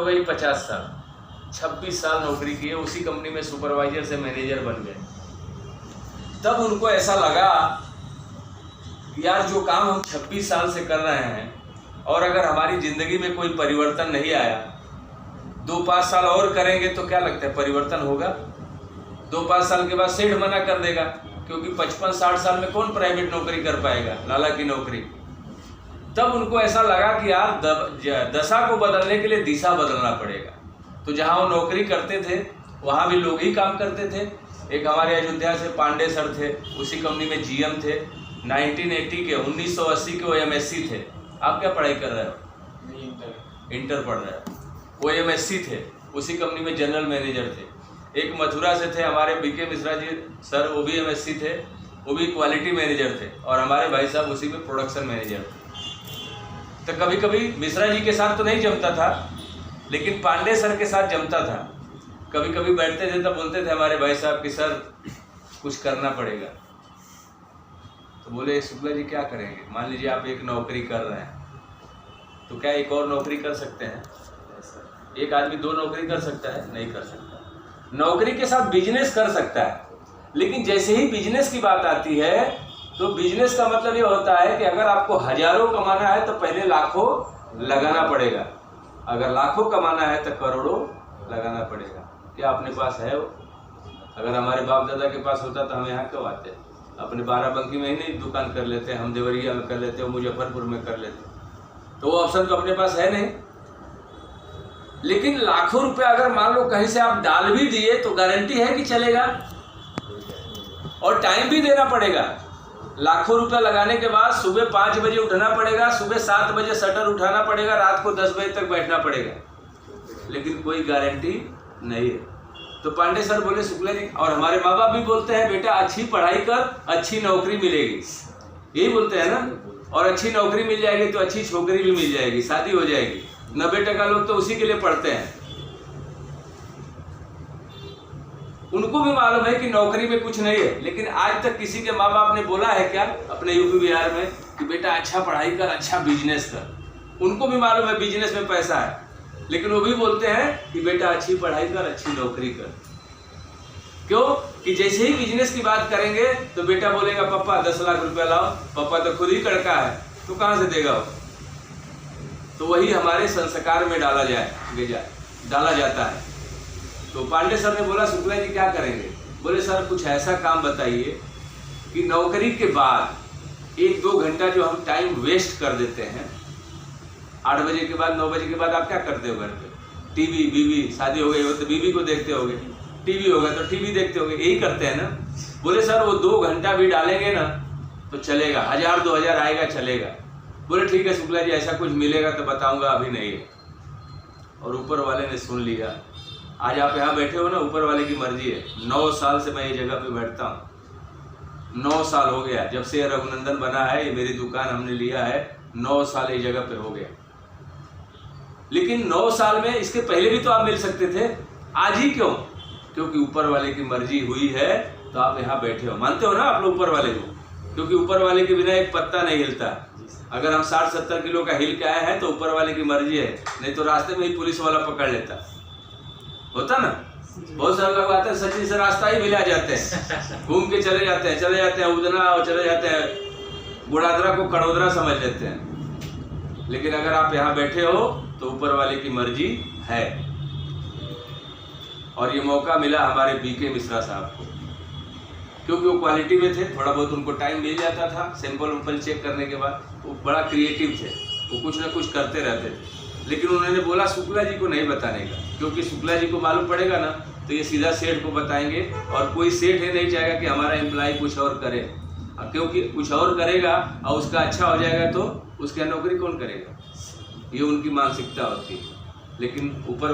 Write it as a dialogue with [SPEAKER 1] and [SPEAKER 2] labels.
[SPEAKER 1] हो गई 50 साल, 26 साल नौकरी की है उसी कंपनी में, सुपरवाइजर से मैनेजर बन गए। तब उनको ऐसा लगा यार जो काम हम 26 साल से कर रहे हैं और अगर हमारी ज़िंदगी में कोई परिवर्तन नहीं आया, 2-5 साल और करेंगे तो क्या लगता है परिवर्तन होगा? 2-5 साल के बाद सेठ मना कर देगा, क्योंकि 55-60 साल में कौन प्राइवेट नौकरी कर पाएगा, लाला की नौकरी। तब उनको ऐसा लगा कि यार दशा को बदलने के लिए दिशा बदलना पड़ेगा। तो जहाँ वो नौकरी करते थे वहाँ भी लोग ही काम करते थे। एक हमारे अयोध्या से पांडे सर थे, उसी कंपनी में जीएम थे। 1980 के 1980 के वो एमएससी थे। आप क्या पढ़ाई कर रहे हो? इंटर पढ़ रहे हो। वो एमएससी थे, उसी कंपनी में जनरल मैनेजर थे। एक मथुरा से थे हमारे बीके मिश्रा जी सर, वो भी एमएससी थे, वो भी क्वालिटी मैनेजर थे। और हमारे भाई साहब उसी में प्रोडक्शन मैनेजर थे। तो कभी कभी मिश्रा जी के साथ तो नहीं जमता था, लेकिन पांडे सर के साथ जमता था। कभी कभी बैठते थे तो बोलते थे हमारे भाई साहब कि सर कुछ करना पड़ेगा। तो बोले शुक्ला जी क्या करेंगे? मान लीजिए आप एक नौकरी कर रहे हैं, तो क्या एक और नौकरी कर सकते हैं? एक आदमी 2 नौकरी कर सकता है? नहीं कर सकता। नौकरी के साथ बिजनेस कर सकता है, लेकिन जैसे ही बिजनेस की बात आती है तो बिजनेस का मतलब ये होता है कि अगर आपको हजारों कमाना है तो पहले लाखों लगाना पड़ेगा। अगर लाखों कमाना है तो करोड़ों लगाना पड़ेगा। क्या अपने पास है वो? अगर हमारे बाप दादा के पास होता तो हम यहाँ क्यों आते? अपने बाराबंकी में ही नहीं दुकान कर लेते, हम देवरिया में कर लेते, मुजफ्फरपुर में कर लेते। तो वो ऑप्शन तो अपने पास है नहीं। लेकिन लाखों रुपए अगर मान लो कहीं से आप डाल भी दिए तो गारंटी है कि चलेगा? और टाइम भी देना पड़ेगा। लाखों रुपए लगाने के बाद सुबह 5 बजे उठना पड़ेगा, सुबह 7 बजे शटर उठाना पड़ेगा, रात को 10 बजे तक बैठना पड़ेगा, लेकिन कोई गारंटी नहीं है। तो पांडे सर बोले शुक्ला जी, और हमारे माँ बाप भी बोलते हैं बेटा अच्छी पढ़ाई कर, अच्छी नौकरी मिलेगी, यही बोलते हैं ना। और अच्छी नौकरी मिल जाएगी तो अच्छी छोकरी भी मिल जाएगी, शादी हो जाएगी। 90% लोग तो उसी के लिए पढ़ते हैं। उनको भी मालूम है कि नौकरी में कुछ नहीं है, लेकिन आज तक किसी के माँ बाप ने बोला है क्या अपने यूपी बिहार में कि बेटा अच्छा पढ़ाई कर, अच्छा बिजनेस कर? उनको भी मालूम है बिजनेस में पैसा है, लेकिन वो भी बोलते हैं कि बेटा अच्छी पढ़ाई कर, अच्छी नौकरी कर। क्यों? कि जैसे ही बिजनेस की बात करेंगे तो बेटा बोलेगा पापा 10 लाख रुपया लाओ, पापा तो खुद ही कड़का है, तो कहाँ से देगा वो? तो वही हमारे संस्कार में डाला जाता है। तो पांडे सर ने बोला शुक्ला जी क्या करेंगे? बोले सर कुछ ऐसा काम बताइए कि नौकरी के बाद 1-2 घंटा जो हम टाइम वेस्ट कर देते हैं, 8 बजे के बाद 9 बजे के बाद आप क्या करते हो घर पे? टीवी, बीवी, शादी हो गई हो तो बीवी को देखते होगे, टीवी होगा तो टीवी देखते होगे, यही करते हैं ना। बोले सर वो 2 घंटा भी डालेंगे ना तो चलेगा, 1000-2000 आएगा, चलेगा। बोले ठीक है शुक्ला जी ऐसा कुछ मिलेगा तो बताऊंगा, अभी नहीं है। और ऊपर वाले ने सुन लिया। आज आप यहाँ बैठे हो ना, ऊपर वाले की मर्जी है। 9 साल से मैं ये जगह पे बैठता हूँ, 9 साल हो गया जब से रघुनंदन बना है, ये मेरी दुकान हमने लिया है, 9 साल ये जगह पे हो गया। लेकिन 9 साल में इसके पहले भी तो आप मिल सकते थे, आज ही क्यों? क्योंकि ऊपर वाले की मर्जी हुई है तो आप यहाँ बैठे हो। मानते हो ना आप लोग ऊपर वाले को? क्योंकि ऊपर वाले के बिना एक पत्ता नहीं हिलता। अगर हम 60-70 किलो का हिल के आए हैं तो ऊपर वाले की मर्जी है, नहीं तो रास्ते में ही पुलिस वाला पकड़ लेता। होता ना, बहुत सारे लोग आते हैं सचिन से रास्ता ही मिला जाते हैं, घूम के चले जाते हैं उदना और चले जाते हैं, बुढ़ादरा को कड़ोदरा समझ लेते हैं। लेकिन अगर आप यहाँ बैठे हो तो ऊपर वाले की मर्जी है। और ये मौका मिला हमारे बीके मिश्रा साहब को, क्योंकि वो क्वालिटी में थे, थोड़ा बहुत उनको टाइम मिल जाता था सैंपल चेक करने के बाद। वो बड़ा क्रिएटिव थे, वो कुछ ना कुछ करते रहते थे। लेकिन उन्होंने बोला शुक्ला जी को नहीं बताने का, क्योंकि शुक्ला जी को मालूम पड़ेगा ना तो ये सीधा सेठ को बताएंगे, और कोई सेठ ये नहीं चाहेगा कि हमारा एम्प्लॉय कुछ और करे। क्योंकि कुछ और करेगा और उसका अच्छा हो जाएगा तो उसकी नौकरी कौन करेगा? ये उनकी मानसिकता होती है। लेकिन ऊपर